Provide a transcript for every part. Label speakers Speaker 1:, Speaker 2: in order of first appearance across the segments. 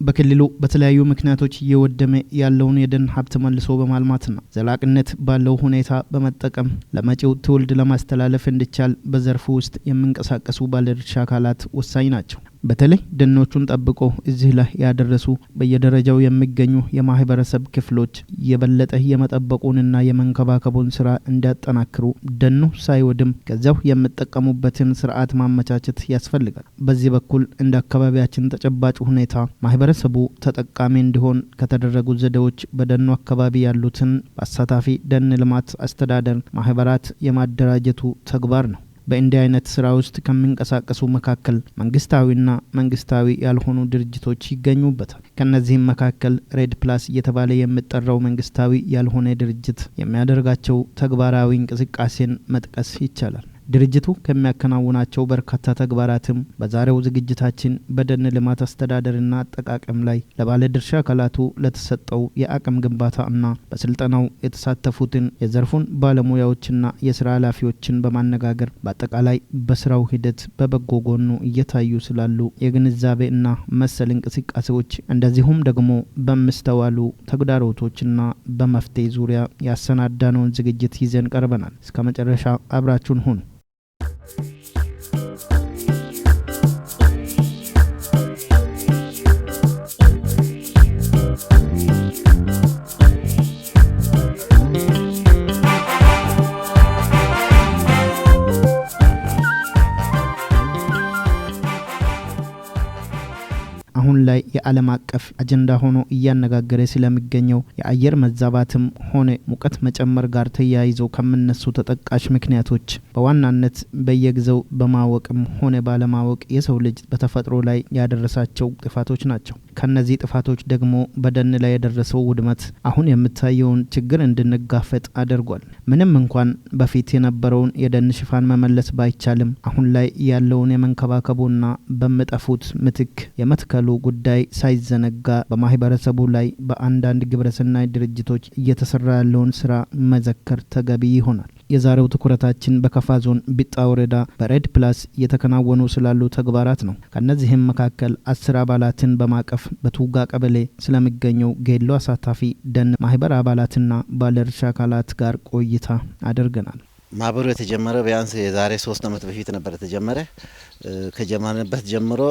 Speaker 1: በክልሉ በተለያዩ ምክንያቶች እየወደመ ያለውን የደን ሀብት መልሶ በማልማትና ዘላቂነት ባለው ሁኔታ በመጠቀም ለመጪው ትውልድ ለማስተላለፍ እንዲቻል በዘርፉ ውስጥ የሚንቀሳቀሱ ባለድርሻ አካላት ወሳኝ ናቸው። በተለይ ደኖቹን ጠብቆ እዚህ ላይ ያደረሱ በየደረጃው የሚገኙ የማህበረሰብ ክፍሎች የበለጠ የመጠበቁንና የመንከባከቡን ስራ እንዲያጠናክሩ ደኑ ሳይወድም ከዛው የሚጠቀሙበትን ስርዓት ማመቻቸት ያስፈልጋል። በዚህ በኩል እንደ አካባቢያችን ተጨባጭ ሁኔታ ማህበረሰቡ ተጠቃሚ እንዲሆን ከተደረጉ ዘዴዎች በደኑ አካባቢ ያሉትን አሳታፊ ደን ልማት አስተዳደር ማህበራት የማደራጀቱ ተግባር ነው። በእንዲህ አይነት ስራ ውስጥ ከሚንቀሳቀሱ መካከል መንግስታዊና መንግስታዊ ያልሆኑ ድርጅቶች ይገኙበታል። ከነዚህም መካከል ሬድ ፕላስ እየተባለ የሚጠራው መንግስታዊ ያልሆነ ድርጅት የሚያደርጋቸው ተግባራዊ እንቅስቃሴን መጥቀስ ይቻላል። ድርጅቱ ከሚያከናውናቸው በርካታ ተግባራትም በዛሬው ዝግጅታችን በደን ልማት አስተዳደርና አጠቃቀም ላይ ለባለድርሻ አካላቱ ለተሰጠው የአቅም ግንባታና በስልጠናው የተሳተፉትን የዘርፉን ባለሙያዎችና የስራ ኃላፊዎችን በማነጋገር በአጠቃላይ በስራው ሂደት በበጎ ጎኑ እየታዩ ስላሉ የግንዛቤና መሰል እንቅስቃሴዎች እንደዚሁም ደግሞ በመስተዋሉ ተግዳሮቶችና በመፍትሄ ዙሪያ ያሰናዳነውን ዝግጅት ይዘን ቀርበናል። እስከ መጨረሻ አብራችሁን ሁኑ። አሁን ላይ የዓለም አቀፍ አጀንዳ ሆኖ እያነጋገረ ስለሚገኘው የአየር መዛባትም ሆነ ሙቀት መጨመር ጋር ተያይዞ ከመነሱ ተጠቃሽ ምክንያቶች በዋናነት በየጊዜው በማወቅም ሆነ ባለማወቅ የሰው ልጅ በተፈጥሮ ላይ ያደረሳቸው ጥፋቶች ናቸው። ከነዚህ ጥፋቶች ደግሞ በደን ላይ የደረሰው ውድመት አሁን የምታየውን ችግር እንድንጋፈጥ አድርጓል። ምንም እንኳን በፊት የነበረውን የደን ሽፋን መመለስ ባይቻልም አሁን ላይ ያለውን የመንከባከቡና በመጠፉት ምትክ የመትከሉ ጉዳይ ሳይዘነጋ በማህበረሰቡ ላይ በአንዳንድ ግብረሰናይ ድርጅቶች እየተሰራ ያለውን ስራ መዘከር ተገቢ ይሆናል። የዛሬው ትኩረታችን በከፋ ዞን ቢጣ ወረዳ በሬድ ፕላስ እየተከናወኑ ስላሉ ተግባራት ነው። ከነዚህም መካከል 10 አባላትን በማቀፍ በቱጋ ቀበሌ ስለሚገኘው ጌሎ አሳታፊ ደን ማህበር አባላትና ባለድርሻ አካላት ጋር ቆይታ አድርገናል።
Speaker 2: ማህበሩ የተጀመረ ቢያንስ የዛሬ 3 አመት በፊት ነበር የተጀመረ። ከጀመረበት ጀምሮ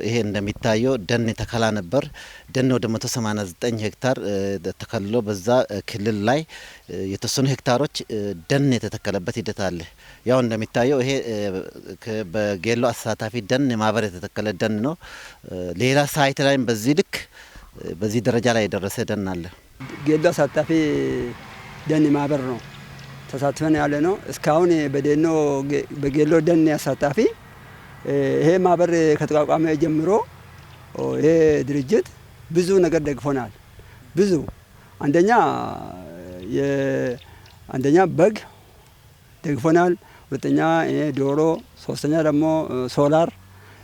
Speaker 2: ይሄ እንደሚታየው ደን ተከላ ነበር። ደን ወደ 189 ሄክታር ተከልሎ በዛ ክልል ላይ የተወሰኑ ሄክታሮች ደን የተተከለበት ሂደት አለ። ያው እንደሚታየው ይሄ በጌሎ አሳታፊ ደን ማህበር የተተከለ ደን ነው። ሌላ ሳይት ላይም በዚህ ልክ በዚህ ደረጃ ላይ የደረሰ ደን አለ።
Speaker 3: ጌሎ አሳታፊ ደን ማህበር ነው ተሳትፈን ያለ ነው። እስካሁን በጌሎ ደን አሳታፊ ይሄ ማህበር ከተቋቋመ ጀምሮ ይሄ ድርጅት ብዙ ነገር ደግፎናል። ብዙ አንደኛ በግ ደግፎናል፣ ሁለተኛ ዶሮ፣ ሶስተኛ ደግሞ ሶላር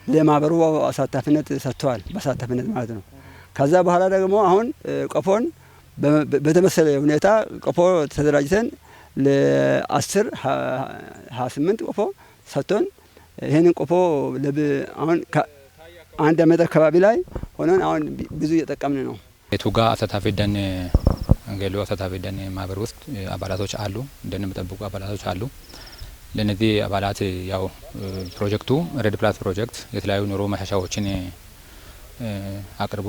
Speaker 3: ለማህበሩ አሳታፊነት ሰጥቷል። በአሳታፊነት ማለት ነው። ከዛ በኋላ ደግሞ አሁን ቆፎን በተመሰለ ሁኔታ ቆፎ ተደራጅተን ለ10 28 ቆፎ ሰጥቶን ይሄንን ቆፎ አሁን አንድ አመት አካባቢ ላይ ሆነን አሁን ብዙ እየተጠቀምን ነው።
Speaker 4: የቱጋ አሳታፊ ደን ጌሎ አሳታፊ ደን ማህበር ውስጥ አባላቶች አሉ፣ ደን የሚጠብቁ አባላቶች አሉ። ለነዚህ አባላት ያው ፕሮጀክቱ ሬድ ፕላስ ፕሮጀክት የተለያዩ ኑሮ ማሻሻያዎችን አቅርቦ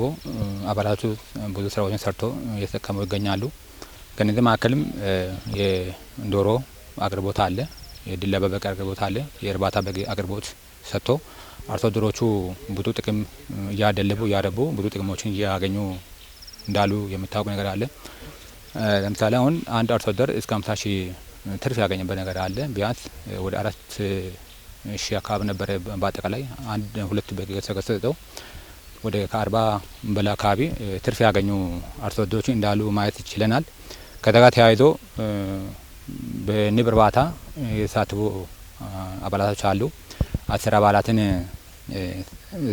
Speaker 4: አባላቱ ብዙ ስራዎችን ሰርቶ እየተጠቀሙ ይገኛሉ። ከነዚህ መካከልም የዶሮ አቅርቦት አለ፣ የድለባ በግ አቅርቦት አለ፣ የእርባታ በግ አቅርቦት ሰጥቶ አርሶ አደሮቹ ብዙ ጥቅም እያደለቡ እያረቡ ብዙ ጥቅሞችን እያገኙ እንዳሉ የምታውቁ ነገር አለ። ለምሳሌ አሁን አንድ አርሶ አደር እስከ 50 ሺህ ትርፍ ያገኘበት ነገር አለ። ቢያንስ ወደ 4 ሺህ አካባቢ ነበር በአጠቃላይ አንድ ሁለት በግ ተሰጠው ወደ ከ40 በላይ አካባቢ ትርፍ ያገኙ አርሶ አደሮች እንዳሉ ማየት ይችላል። ከዛ ጋር ተያይዞ በንብ እርባታ የተሳተፉ አባላቶች አሉ። 10 አባላትን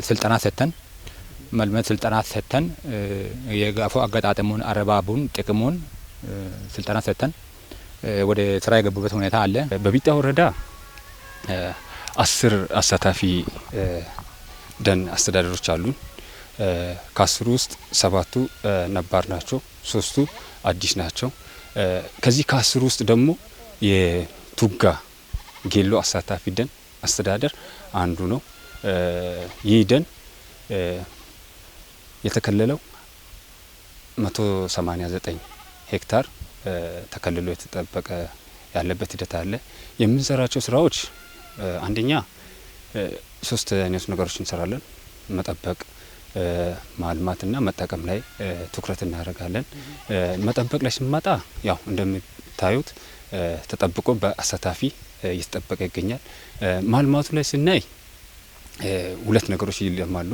Speaker 4: ስልጠና ሰጥተን መልመድ ስልጠና ሰጥተን የጋፎ አገጣጠሙን አረባቡን ጥቅሙን ስልጠና ሰጥተን ወደ ስራ የገቡበት ሁኔታ አለ።
Speaker 5: በቢጣ ወረዳ 10 አሳታፊ ደን አስተዳደሮች አሉን። ከ10 ውስጥ 7ቱ ነባር ናቸው፣ 3ቱ አዲስ ናቸው። ከዚህ ከ10 ውስጥ ደግሞ የቱጋ ጌሎ አሳታፊ ደን አስተዳደር አንዱ ነው። ይህ ደን የተከለለው 189 ሄክታር ተከልሎ የተጠበቀ ያለበት ሂደት አለ። የምንሰራቸው ስራዎች አንደኛ 3 አይነት ነገሮች እንሰራለን። መጠበቅ፣ ማልማትና መጠቀም ላይ ትኩረት እናደርጋለን። መጠበቅ ላይ ስንመጣ ያው እንደምታዩት ተጠብቆ በአሳታፊ እየተጠበቀ ይገኛል። ማልማቱ ላይ ስናይ 2 ነገሮች ይለማሉ።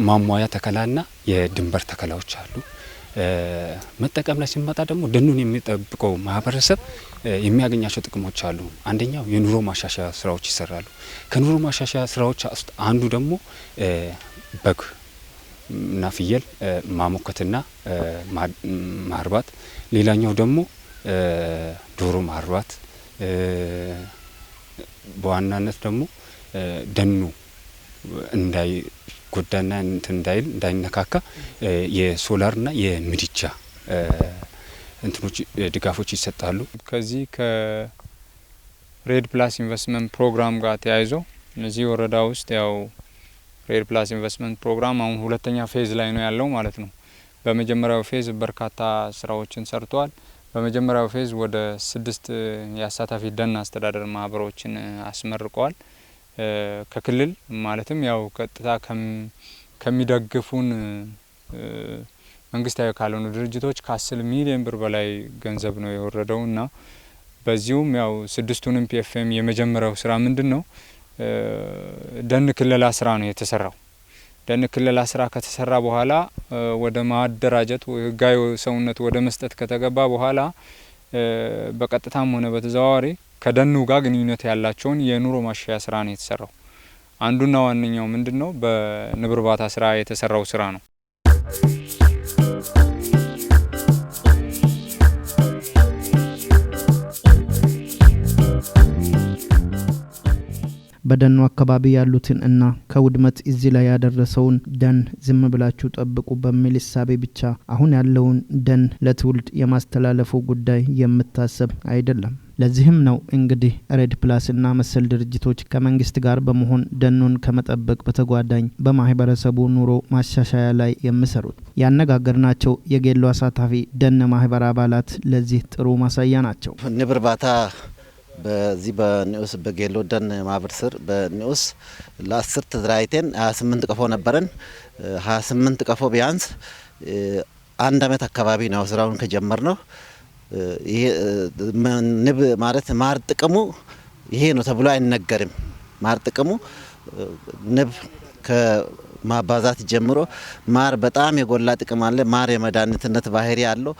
Speaker 5: ማሟያ ተከላና የድንበር ተከላዎች አሉ። መጠቀም ላይ ሲመጣ ደግሞ ደኑን የሚጠብቀው ማህበረሰብ የሚያገኛቸው ጥቅሞች አሉ። አንደኛው የኑሮ ማሻሻያ ስራዎች ይሰራሉ። ከኑሮ ማሻሻያ ስራዎች ውስጥ አንዱ ደግሞ በግ እና ፍየል ማሞከትና ማርባት፣ ሌላኛው ደግሞ ዶሮ ማርባት፣ በዋናነት ደግሞ ደኑ እንዳይጎዳና እንዳይነካካ የሶላርና የምድጃ እንትኖች ድጋፎች ይሰጣሉ።
Speaker 6: ከዚህ ከሬድ ፕላስ ኢንቨስትመንት ፕሮግራም ጋር ተያይዞ እነዚህ ወረዳ ውስጥ ያው ሬድ ፕላስ ኢንቨስትመንት ፕሮግራም አሁን 2ኛ ፌዝ ላይ ነው ያለው ማለት ነው። በመጀመሪያው ፌዝ በርካታ ስራዎችን ሰርተዋል። በመጀመሪያው ፌዝ ወደ 6 የአሳታፊ ደን አስተዳደር ማህበሮችን አስመርቀዋል። ከክልል ማለትም ያው ቀጥታ ከሚደግፉን መንግስታዊ ካልሆኑ ድርጅቶች ከ10 ሚሊዮን ብር በላይ ገንዘብ ነው የወረደውና በዚሁም ያው 6ቱንም ፒኤፍኤም የመጀመሪያው ስራ ምንድነው ደን ክልላ ስራ ነው የተሰራው። ደን ክልላ ስራ ከተሰራ በኋላ ወደ ማደራጀት ህጋዊ ሰውነት ወደ መስጠት ከተገባ በኋላ በቀጥታም ሆነ በተዘዋዋሪ ከደኑ ጋር ግንኙነት ያላቸውን የኑሮ ማሻሻያ ስራ ነው የተሰራው። አንዱና ዋነኛው ምንድነው በንብ እርባታ ስራ የተሰራው ስራ ነው።
Speaker 1: በደኑ አካባቢ ያሉትን እና ከውድመት እዚህ ላይ ያደረሰውን ደን ዝም ብላችሁ ጠብቁ በሚል እሳቤ ብቻ አሁን ያለውን ደን ለትውልድ የማስተላለፉ ጉዳይ የምታሰብ አይደለም። ለዚህም ነው እንግዲህ ሬድ ፕላስ እና መሰል ድርጅቶች ከመንግስት ጋር በመሆን ደኑን ከመጠበቅ በተጓዳኝ በማህበረሰቡ ኑሮ ማሻሻያ ላይ የሚሰሩት። ያነጋገርናቸው የጌሎ አሳታፊ ደን ማህበር አባላት ለዚህ ጥሩ ማሳያ ናቸው።
Speaker 2: ንብ እርባታ በዚህ በኒኡስ በጌሎ ደን ማህበር ስር በኒኡስ ለ10 ተደራጅተን 28 ቀፎ ነበረን። 28 ቀፎ ቢያንስ 1 አመት አካባቢ ነው ስራውን ከጀመርነው። ይሄ ንብ ማለት ማር ጥቅሙ ይሄ ነው ተብሎ አይነገርም። ማር ጥቅሙ ንብ ከማባዛት ጀምሮ ማር በጣም የጎላ ጥቅም አለ። ማር የመድኃኒትነት ባህሪ ያለው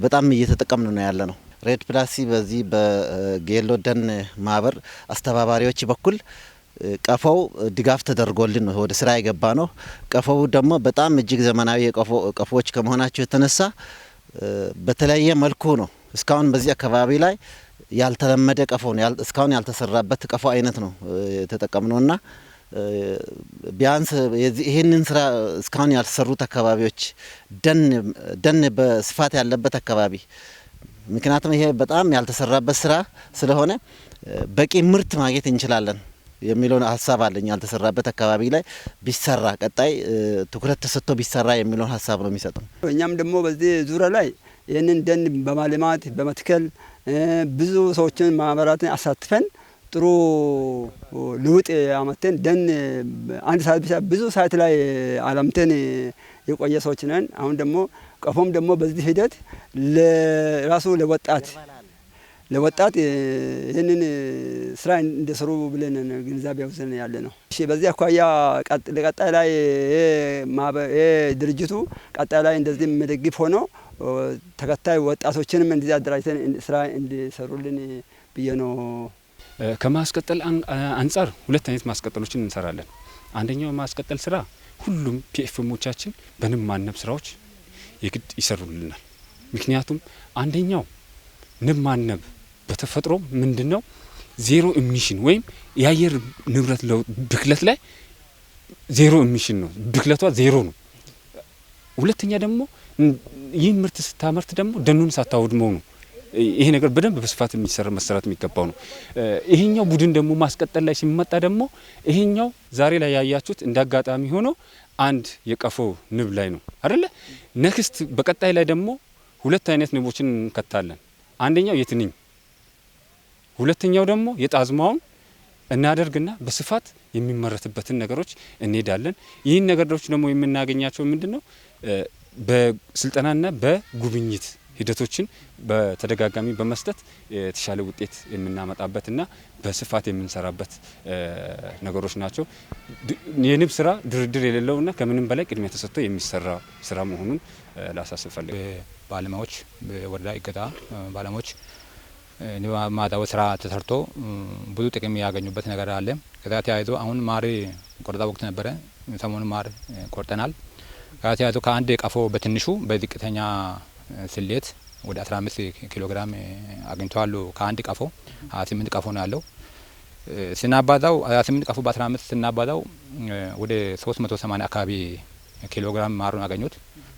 Speaker 2: በጣም እየተጠቀምን ነው ያለ ነው። ሬድ ፕላስ በዚህ በጌሎ ደን ማህበር አስተባባሪዎች በኩል ቀፎው ድጋፍ ተደርጎልን ነው ወደ ስራ የገባ ነው። ቀፎው ደግሞ በጣም እጅግ ዘመናዊ ቀፎዎች ከመሆናቸው የተነሳ በተለያየ መልኩ ነው እስካሁን በዚህ አካባቢ ላይ ያልተለመደ ቀፎ ነው። እስካሁን ያልተሰራበት ቀፎ አይነት ነው የተጠቀምነውና ቢያንስ ይሄንን ስራ እስካሁን ያልተሰሩት አካባቢዎች ደን በስፋት ያለበት አካባቢ ምክንያቱም ይሄ በጣም ያልተሰራበት ስራ ስለሆነ በቂ ምርት ማግኘት እንችላለን የሚለው ሀሳብ አለኝ። ያልተሰራበት አካባቢ ላይ ቢሰራ ቀጣይ ትኩረት ተሰጥቶ ቢሰራ የሚለው ሀሳብ ነው የሚሰጠው።
Speaker 3: እኛም ደግሞ በዚህ ዙሪያ ላይ ይህንን ደን በማልማት በመትከል ብዙ ሰዎችን ማህበራትን አሳትፈን ጥሩ ልውጥ አመተን ደን አንድ ሰዓት ብቻ ብዙ ሰዓት ላይ አለምተን የቆየ ሰዎች ነን። አሁን ደግሞ ቀፎም ደግሞ በዚህ ሂደት ለራሱ ለወጣት ይህንን ስራ እንደሰሩ ብለን ግንዛቤ ወስደን ያለ ነው። እሺ በዚህ አኳያ ለቀጣይ ላይ ድርጅቱ ቀጣይ ላይ እንደዚህ መደግፍ ሆኖ ተከታይ ወጣቶችንም እንደዚህ አደራጅተን ስራ እንዲሰሩልን ብዬ ነው
Speaker 5: ከማስቀጠል አንጻር ሁለት አይነት ማስቀጠሎችን እንሰራለን። አንደኛው ማስቀጠል ስራ ሁሉም ፒኤፍኤሞቻችን በንብ ማነብ ስራዎች የግድ ይሰሩልናል። ምክንያቱም አንደኛው ንብ ማነብ በተፈጥሮ ምንድነው ዜሮ ኢሚሽን ወይም የአየር ንብረት ለውጥ ብክለት ላይ ዜሮ ኢሚሽን ነው፣ ብክለቷ ዜሮ ነው። ሁለተኛ ደግሞ ይህ ምርት ስታመርት ደግሞ ደኑን ሳታወድመው ነው። ይሄ ነገር በደንብ በስፋት መሰራት የሚገባው ነው። ይሄኛው ቡድን ደግሞ ማስቀጠል ላይ ሲመጣ ደግሞ ይሄኛው ዛሬ ላይ ያያችሁት እንዳጋጣሚ ሆኖ አንድ የቀፎ ንብ ላይ ነው አይደለ? ነክስት በቀጣይ ላይ ደግሞ ሁለት አይነት ንቦችን እንከታለን። አንደኛው የትንኝ፣ ሁለተኛው ደግሞ የጣዝማውን እናደርግና በስፋት የሚመረትበትን ነገሮች እንሄዳለን። ይህን ነገሮች ደግሞ የምናገኛቸው ምንድነው በስልጠናና በጉብኝት ሂደቶችን በተደጋጋሚ በመስጠት የተሻለ ውጤት የምናመጣበትና በስፋት የምንሰራበት ነገሮች ናቸው። የንብ ስራ ድርድር የሌለውና ከምንም በላይ ቅድሚያ ተሰጥቶ የሚሰራ ስራ መሆኑን ላሳስብ ፈልግ።
Speaker 4: ባለሙያዎች በወረዳ እገዛ ባለሙያዎች ንብ ማዳወ ስራ ተሰርቶ ብዙ ጥቅም ያገኙበት ነገር አለ። ከዛ ተያይዞ አሁን ማር ቆረጣ ወቅት ነበረ። ሰሞኑን ማር ቆርጠናል። ከዛ ተያይዞ ከአንድ ቀፎ በትንሹ በዝቅተኛ ስሌት ወደ 15 ኪሎ ግራም አግኝተዋል። ከአንድ ቀፎ 28 ቀፎ ነው ያለው። ስናባዛው 28 ቀፎ በ15 ስናባዛው ወደ 380 አካባቢ ኪሎ ግራም ማሩን አገኙት።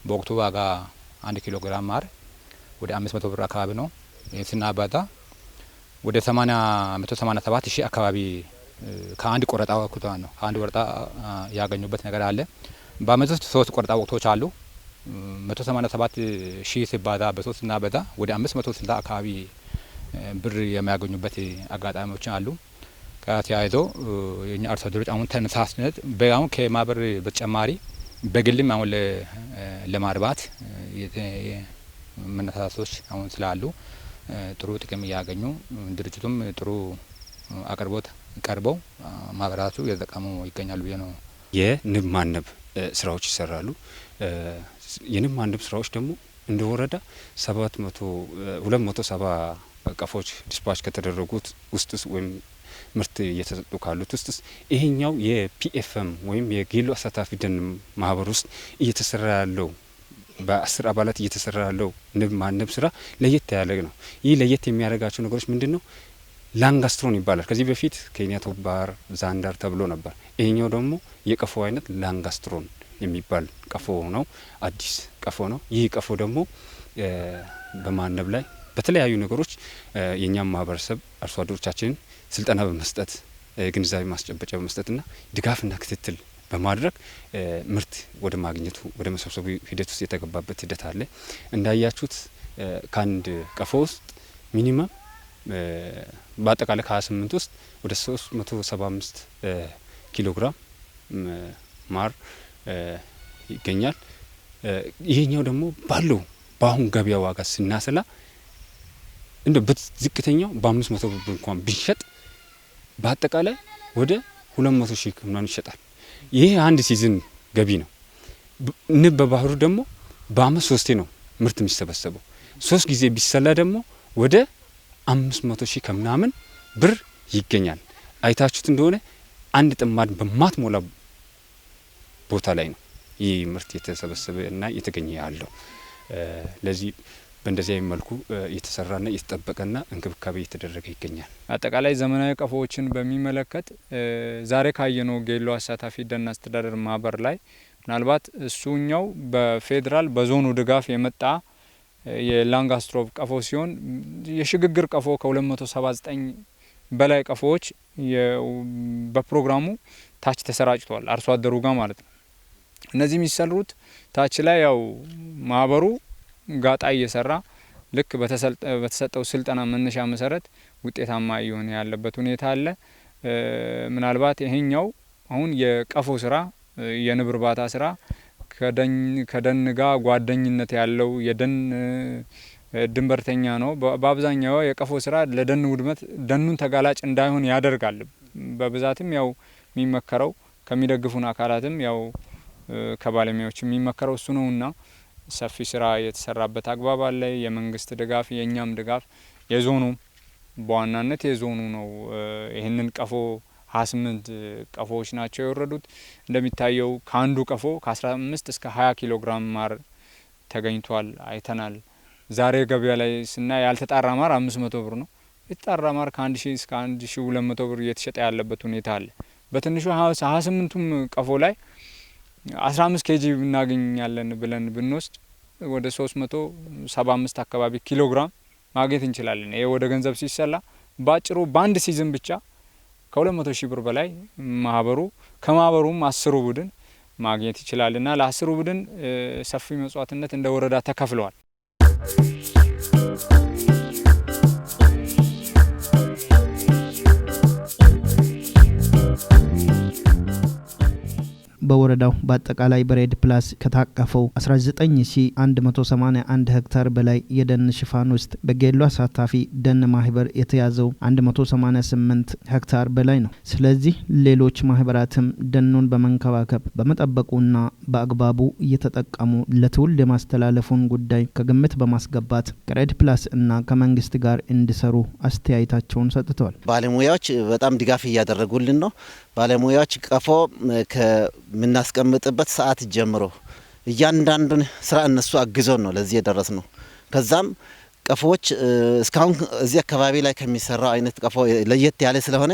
Speaker 4: በወቅቱ ዋጋ 1 ኪሎ ግራም ማር ወደ 500 ብር አካባቢ ነው። ስናባዛ ወደ 187 ሺህ አካባቢ ከአንድ ቆረጣ ወቅት ነው። ከአንድ ቆረጣ ያገኙበት ነገር አለ። በአመት ውስጥ 3 ቆረጣ ወቅቶች አሉ። 187 ሺህ ሲባዛ በ3 ስናበዛ ወደ 560 አካባቢ ብር የሚያገኙበት አጋጣሚዎች አሉ። ከተያይዞ የኛ አርሶ አደሮች አሁን ተነሳሽነት በአሁን ከማህበር በተጨማሪ በግልም አሁን ለማርባት መነሳሳቶች አሁን ስላሉ ጥሩ ጥቅም እያገኙ ድርጅቱም ጥሩ አቅርቦት ቀርበው ማህበራቱ እየተጠቀሙ ይገኛሉ ብዬ ነው።
Speaker 5: የንብ ማነብ ስራዎች ይሰራሉ። የንብ ማነብ ስራዎች ደግሞ እንደ ወረዳ 270 ቀፎች ዲስፓች ከተደረጉት ውስጥ ወይም ምርት እየተሰጡ ካሉት ውስጥ ይሄኛው የፒኤፍኤም ወይም የጌሎ አሳታፊ ደን ማህበር ውስጥ እየተሰራ ያለው በ10 አባላት እየተሰራ ያለው ንብ ማነብ ስራ ለየት ያለ ነው። ይህ ለየት የሚያደርጋቸው ነገሮች ምንድነው? ላንጋስትሮን ይባላል። ከዚህ በፊት ኬንያ ቶባር ዛንዳር ተብሎ ነበር። ይሄኛው ደግሞ የቀፎ አይነት ላንጋስትሮን የሚባል ቀፎ ነው። አዲስ ቀፎ ነው። ይህ ቀፎ ደግሞ በማነብ ላይ በተለያዩ ነገሮች የኛም ማህበረሰብ አርሶ አደሮቻችንን ስልጠና በመስጠት ግንዛቤ ማስጨበጫ በመስጠትና ድጋፍና ክትትል በማድረግ ምርት ወደ ማግኘቱ ወደ መሰብሰቡ ሂደት ውስጥ የተገባበት ሂደት አለ። እንዳያችሁት ከአንድ ቀፎ ውስጥ ሚኒመም በአጠቃላይ ከ28 ውስጥ ወደ 375 ኪሎ ግራም ማር ይገኛል። ይሄኛው ደግሞ ባለው በአሁን ገበያ ዋጋ ስናሰላ እንደ በዝቅተኛው በ500 ብር እንኳን ቢሸጥ በአጠቃላይ ወደ 200 ሺህ ምናምን ይሸጣል። ይሄ አንድ ሲዝን ገቢ ነው። ንብ በባህሩ ደግሞ በአመት 3 ነው ምርት የሚሰበሰበው። 3 ጊዜ ቢሰላ ደግሞ ወደ 500 ሺህ ከምናምን ብር ይገኛል። አይታችሁት እንደሆነ አንድ ጥማድ በማትሞላ ቦታ ላይ ነው ይህ ምርት የተሰበሰበ እና የተገኘ ያለው። ለዚህ በእንደዚህ አይነት መልኩ የተሰራና የተጠበቀና እንክብካቤ የተደረገ ይገኛል።
Speaker 6: አጠቃላይ ዘመናዊ ቀፎዎችን በሚመለከት ዛሬ ካየነው ጌሎ አሳታፊ ደን አስተዳደር ማህበር ላይ ምናልባት እሱኛው በፌዴራል በዞኑ ድጋፍ የመጣ የላንጋስትሮቭ ቀፎ ሲሆን የሽግግር ቀፎ ከ279 በላይ ቀፎዎች በፕሮግራሙ ታች ተሰራጭተዋል፣ አርሶ አደሩ ጋር ማለት ነው። እነዚህ የሚሰሩት ታች ላይ ያው ማህበሩ ጋጣ እየሰራ ልክ በተሰጠው ስልጠና መነሻ መሰረት ውጤታማ እየሆነ ያለበት ሁኔታ አለ። ምናልባት ይሄኛው አሁን የቀፎ ስራ የንብ እርባታ ስራ ከደን ጋር ጓደኝነት ያለው የደን ድንበርተኛ ነው። በአብዛኛው የቀፎ ስራ ለደን ውድመት ደኑን ተጋላጭ እንዳይሆን ያደርጋል። በብዛትም ያው የሚመከረው ከሚደግፉን አካላትም ያው ከባለሙያዎች የሚመከረው እሱ ነውና ሰፊ ስራ የተሰራበት አግባብ አለ። የመንግስት ድጋፍ የኛም ድጋፍ የዞኑ በዋናነት የዞኑ ነው። ይህንን ቀፎ 28 ቀፎዎች ናቸው የወረዱት። እንደሚታየው ከአንዱ ቀፎ ከ15 እስከ 20 ኪሎ ግራም ማር ተገኝቷል አይተናል። ዛሬ ገበያ ላይ ስናይ ያልተጣራ ማር 500 ብር ነው። የተጣራ ማር ከ1000 እስከ 1200 ብር እየተሸጠ ያለበት ሁኔታ አለ። በትንሹ 28ቱም ቀፎ ላይ 15 ኬጂ እናገኛለን ብለን ብንወስድ ወደ 375 አካባቢ ኪሎ ግራም ማግኘት እንችላለን። ይሄ ወደ ገንዘብ ሲሰላ ባጭሩ በአንድ ሲዝን ብቻ ከ200 ሺህ ብር በላይ ማህበሩ ከማህበሩም 10ሩ ቡድን ማግኘት ይችላልና ለ10ሩ ቡድን ሰፊ መስዋዕትነት እንደ ወረዳ ተከፍለዋል።
Speaker 1: በወረዳው በአጠቃላይ በሬድ ፕላስ ከታቀፈው 19181 ሄክታር በላይ የደን ሽፋን ውስጥ በጌሎ አሳታፊ ደን ማህበር የተያዘው 188 ሄክታር በላይ ነው። ስለዚህ ሌሎች ማህበራትም ደኑን በመንከባከብ በመጠበቁና በአግባቡ እየተጠቀሙ ለትውልድ የማስተላለፉን ጉዳይ ከግምት በማስገባት ከሬድ ፕላስ እና ከመንግስት ጋር እንዲሰሩ አስተያየታቸውን ሰጥተዋል።
Speaker 2: ባለሙያዎች በጣም ድጋፍ እያደረጉልን ነው። ባለሙያዎች ቀፎ ከምናስቀምጥበት ሰዓት ጀምሮ እያንዳንዱን ስራ እነሱ አግዞን ነው ለዚህ የደረስ ነው። ከዛም ቀፎዎች እስካሁን እዚህ አካባቢ ላይ ከሚሰራው አይነት ቀፎ ለየት ያለ ስለሆነ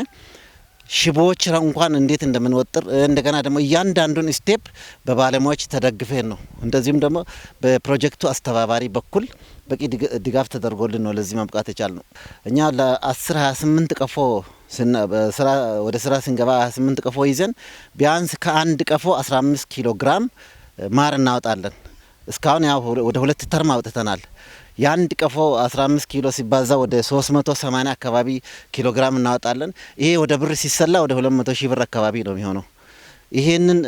Speaker 2: ሽቦዎች እንኳን እንዴት እንደምንወጥር እንደገና ደግሞ እያንዳንዱን ስቴፕ በባለሙያዎች ተደግፈን ነው። እንደዚህም ደግሞ በፕሮጀክቱ አስተባባሪ በኩል በቂ ድጋፍ ተደርጎልን ነው ለዚህ መብቃት የቻልነው። እኛ ለ10-28 ቀፎ ወደ ስራ ስንገባ 28 ቀፎ ይዘን ቢያንስ ከአንድ ቀፎ 15 ኪሎ ግራም ማር እናወጣለን። እስካሁን ያው ወደ 2 ተርም አውጥተናል። የአንድ ቀፎ 15 ኪሎ ሲባዛ ወደ 380 አካባቢ ኪሎ ግራም እናወጣለን። ይሄ ወደ ብር ሲሰላ ወደ 200 ሺህ ብር አካባቢ ነው የሚሆነው። ይሄንን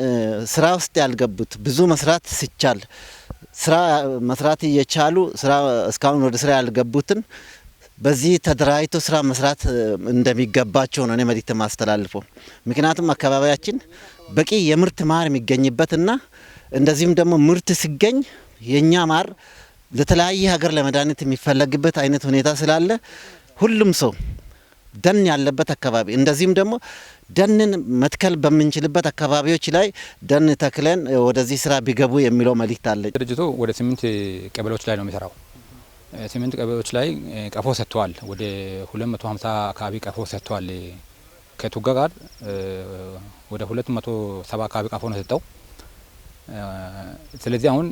Speaker 2: ስራ ውስጥ ያልገቡት ብዙ መስራት ሲቻል ስራ መስራት እየቻሉ ስራ እስካሁን ወደ ስራ ያልገቡትን በዚህ ተደራጅቶ ስራ መስራት እንደሚገባቸው ነው እኔ መልእክት ማስተላልፈው። ምክንያቱም አካባቢያችን በቂ የምርት ማር የሚገኝበትና እንደዚህም ደግሞ ምርት ሲገኝ የኛ ማር ለተለያየ ሀገር ለመድኃኒት የሚፈለግበት አይነት ሁኔታ ስላለ ሁሉም ሰው ደን ያለበት አካባቢ እንደዚህም ደግሞ ደንን መትከል በምንችልበት አካባቢዎች ላይ ደን ተክለን ወደዚህ ስራ ቢገቡ የሚለው መልእክት አለ።
Speaker 4: ድርጅቱ ወደ 8 ቀበሌዎች ላይ ነው የሚሰራው። 8 ቀበሌዎች ላይ ቀፎ ሰጥቷል። ወደ 250 አካባቢ ቀፎ ሰጥቷል። ከቱጋ ጋር ወደ 270 አካባቢ ቀፎ ነው ሰጠው። ስለዚህ አሁን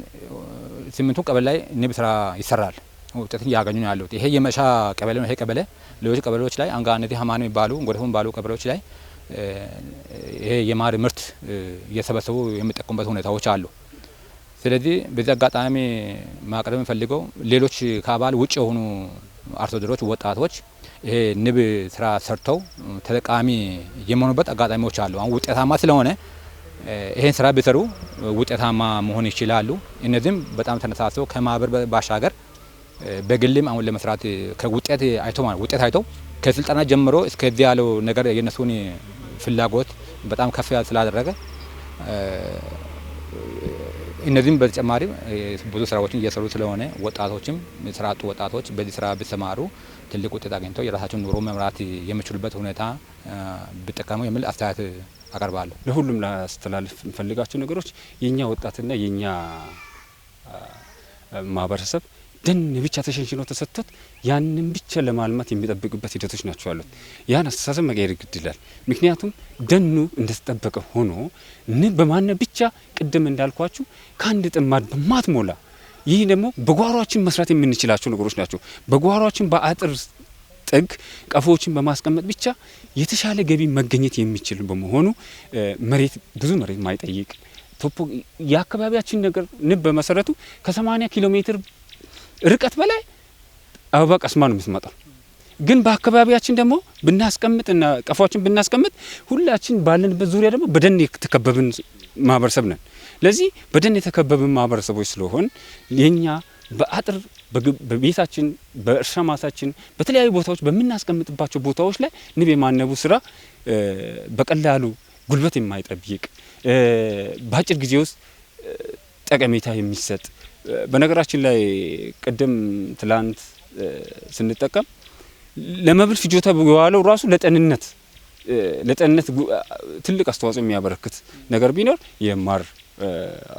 Speaker 4: 8ቱ ቀበሌ ላይ ንብ ስራ ይሰራል። ውጤት እያገኙ ነው ያሉት። ይሄ የመሻ ቀበሌ ነው። ይሄ ቀበሌ ሌሎች ቀበሌዎች ላይ አንጋነዲ ሀማን የሚባሉ ጎደፎን ባሉ ቀበሌዎች ላይ ይሄ የማር ምርት እየሰበሰቡ የሚጠቀሙበት ሁኔታዎች አሉ። ስለዚህ በዚህ አጋጣሚ ማቅረብ የምፈልገው ሌሎች ከአባል ውጭ የሆኑ አርሶ አደሮች፣ ወጣቶች ይሄ ንብ ስራ ሰርተው ተጠቃሚ የሚሆኑበት አጋጣሚዎች አሉ። አሁን ውጤታማ ስለሆነ ይሄን ስራ ቢሰሩ ውጤታማ መሆን ይችላሉ። እነዚህም በጣም ተነሳስተው ከማህበር ባሻገር በግልም አሁን ለመስራት ከውጤት አይቶ ማለት ውጤት አይቶ ከስልጠና ጀምሮ እስከዚህ ያለው ነገር የነሱን ፍላጎት በጣም ከፍ ያለ ስላደረገ እነዚህም በተጨማሪ ብዙ ስራዎችን እየሰሩ ስለሆነ ወጣቶችም ስራ አጡ ወጣቶች በዚህ ስራ ቢሰማሩ ትልቅ ውጤት አግኝተው የራሳቸውን ኑሮ መምራት የሚችሉበት ሁኔታ ቢጠቀሙ የሚል አስተያየት አቀርባለሁ።
Speaker 5: ለሁሉም ላስተላልፍ እንፈልጋቸው ነገሮች የኛ ወጣትና የኛ ማህበረሰብ ደን ብቻ ተሸንሽኖ ተሰጥቶት ያንን ብቻ ለማልማት የሚጠብቅበት ሂደቶች ናቸው ያሉት። ያን አስተሳሰብ መቀየር ግድ ይላል። ምክንያቱም ደኑ እንደተጠበቀ ሆኖ ንብ በማነብ ብቻ ቅድም እንዳልኳችሁ ከአንድ ጥማድ በማትሞላ ይህ ደግሞ በጓሯችን መስራት የምንችላቸው ነገሮች ናቸው። በጓሯችን በአጥር ጥግ ቀፎዎችን በማስቀመጥ ብቻ የተሻለ ገቢ መገኘት የሚችል በመሆኑ መሬት ብዙ መሬት ማይጠይቅ የአካባቢያችን ነገር ንብ በመሰረቱ ከ80 ኪሎ ሜትር ርቀት በላይ አበባ ቀስማ ነው የምትመጣው። ግን በአካባቢያችን ደግሞ ብናስቀምጥና ቀፎዎችን ብናስቀምጥ ሁላችን ባለንበት ዙሪያ ደግሞ በደን የተከበብን ማህበረሰብ ነን። ለዚህ በደን የተከበብን ማህበረሰቦች ስለሆን የኛ በአጥር በቤታችን በእርሻ ማሳችን በተለያዩ ቦታዎች በምናስቀምጥባቸው ቦታዎች ላይ ንብ የማነቡ ስራ በቀላሉ ጉልበት የማይጠይቅ በአጭር ጊዜ ውስጥ ጠቀሜታ የሚሰጥ በነገራችን ላይ ቅድም ትላንት ስንጠቀም ለመብል ፍጆታ በዋለው ራሱ ለጤንነት ትልቅ አስተዋጽኦ የሚያበረክት ነገር ቢኖር የማር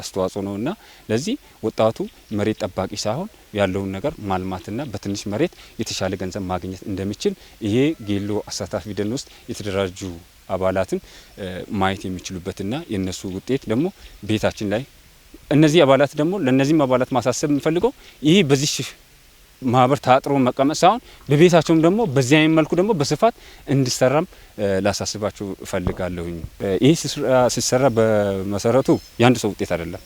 Speaker 5: አስተዋጽኦ ነውና ለዚህ ወጣቱ መሬት ጠባቂ ሳይሆን ያለውን ነገር ማልማትና በትንሽ መሬት የተሻለ ገንዘብ ማግኘት እንደሚችል ይሄ ጌሎ አሳታፊ ደን ውስጥ የተደራጁ አባላትን ማየት የሚችሉበትና የነሱ ውጤት ደግሞ ቤታችን ላይ እነዚህ አባላት ደግሞ ለነዚህም አባላት ማሳሰብ የምፈልገው ይሄ በዚህ ማህበር ታጥሮ መቀመጥ ሳይሆን በቤታቸውም ደግሞ በዚህ አይነት መልኩ ደግሞ በስፋት እንዲሰራም ላሳስባቸው እፈልጋለሁኝ። ይሄ ሲሰራ በመሰረቱ ያንድ ሰው ውጤት አይደለም።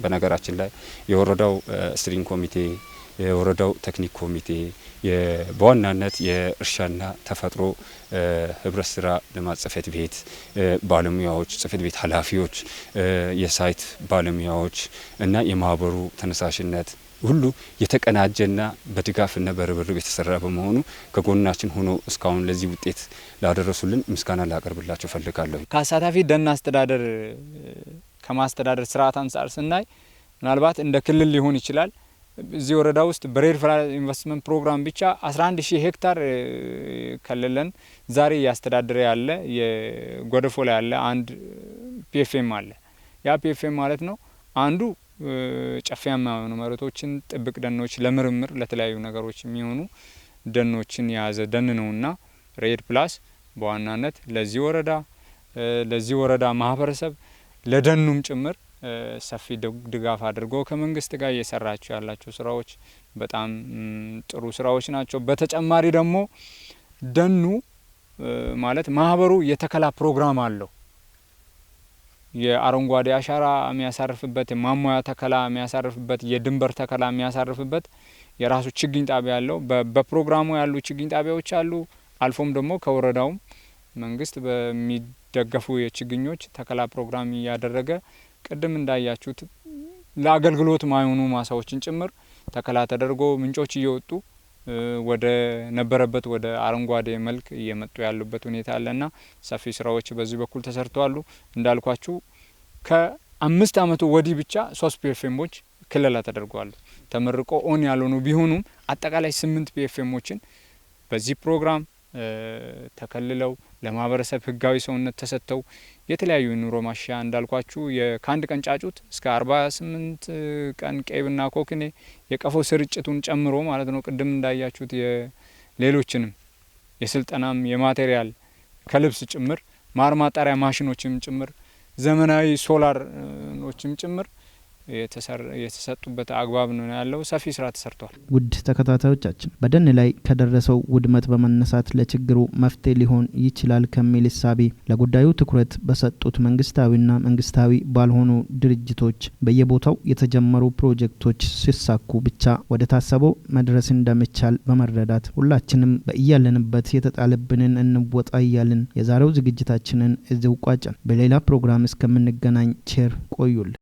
Speaker 5: በነገራችን ላይ የወረዳው ስትሪንግ ኮሚቴ፣ የወረዳው ቴክኒክ ኮሚቴ፣ በዋናነት የእርሻና ተፈጥሮ ህብረት ስራ ልማት ጽህፈት ቤት ባለሙያዎች፣ ጽህፈት ቤት ኃላፊዎች፣ የሳይት ባለሙያዎች እና የማህበሩ ተነሳሽነት ሁሉ የተቀናጀና በድጋፍና በርብርብ የተሰራ በመሆኑ ከጎናችን ሆኖ እስካሁን ለዚህ ውጤት ላደረሱልን ምስጋና ላቀርብላቸው ፈልጋለሁ።
Speaker 6: ከአሳታፊ ደን አስተዳደር ከማስተዳደር ስርዓት አንጻር ስናይ ምናልባት እንደ ክልል ሊሆን ይችላል። እዚህ ወረዳ ውስጥ በሬድ ፍላወር ኢንቨስትመንት ፕሮግራም ብቻ 11000 ሄክታር ከለለን ዛሬ ያስተዳደረ ያለ የጎደፎ ላይ ያለ አንድ ፒኤፍኤም አለ። ያ ፒኤፍኤም ማለት ነው አንዱ ጨፌያማ የሆኑ መሬቶችን ጥብቅ ደኖች ለምርምር ለተለያዩ ነገሮች የሚሆኑ ደኖችን የያዘ ደን ነውና ሬድ ፕላስ በዋናነት ለዚህ ወረዳ ማህበረሰብ ለደኑም ጭምር ሰፊ ድጋፍ አድርጎ ከመንግስት ጋር እየሰራቸው ያላቸው ስራዎች በጣም ጥሩ ስራዎች ናቸው። በተጨማሪ ደግሞ ደኑ ማለት ማህበሩ የተከላ ፕሮግራም አለው። የአረንጓዴ አሻራ የሚያሳርፍበት፣ የማሟያ ተከላ የሚያሳርፍበት፣ የድንበር ተከላ የሚያሳርፍበት የራሱ ችግኝ ጣቢያ አለው። በፕሮግራሙ ያሉ ችግኝ ጣቢያዎች አሉ። አልፎም ደግሞ ከወረዳውም መንግስት በሚደገፉ የችግኞች ተከላ ፕሮግራም እያደረገ ቅድም እንዳያችሁት ለአገልግሎት ማይሆኑ ማሳዎችን ጭምር ተከላ ተደርጎ ምንጮች እየወጡ ወደ ነበረበት ወደ አረንጓዴ መልክ እየመጡ ያሉበት ሁኔታ አለና ሰፊ ስራዎች በዚህ በኩል ተሰርተዋል። እንዳልኳችሁ ከ5 አመቱ ወዲህ ብቻ 3 ፒኤፍኤሞች ክለላ ተደርጓል። ተመርቆ ኦን ያልሆኑ ቢሆኑም አጠቃላይ 8 ፒኤፍኤሞችን በዚህ ፕሮግራም ተከልለው ለማህበረሰብ ህጋዊ ሰውነት ተሰጥተው የተለያዩ ኑሮ ማሻያ እንዳልኳችሁ ከአንድ ቀን ጫጩት እስከ 48 ቀን ቄብና ኮክኔ የቀፎ ስርጭቱን ጨምሮ ማለት ነው። ቅድም እንዳያችሁት ሌሎችንም የስልጠናም የማቴሪያል ከልብስ ጭምር ማር ማጣሪያ ማሽኖችም ጭምር ዘመናዊ ሶላሮችም ጭምር የተሰጡበት አግባብ ነው ያለው። ሰፊ ስራ ተሰርቷል።
Speaker 1: ውድ ተከታታዮቻችን በደን ላይ ከደረሰው ውድመት በመነሳት ለችግሩ መፍትሄ ሊሆን ይችላል ከሚል እሳቤ ለጉዳዩ ትኩረት በሰጡት መንግስታዊና መንግስታዊ ባልሆኑ ድርጅቶች በየቦታው የተጀመሩ ፕሮጀክቶች ሲሳኩ ብቻ ወደ ታሰበው መድረስ እንደሚቻል በመረዳት ሁላችንም በእያለንበት የተጣለብንን እንወጣ እያልን የዛሬው ዝግጅታችንን እዚሁ ቋጨን። በሌላ ፕሮግራም እስከምንገናኝ ቸር ቆዩልን።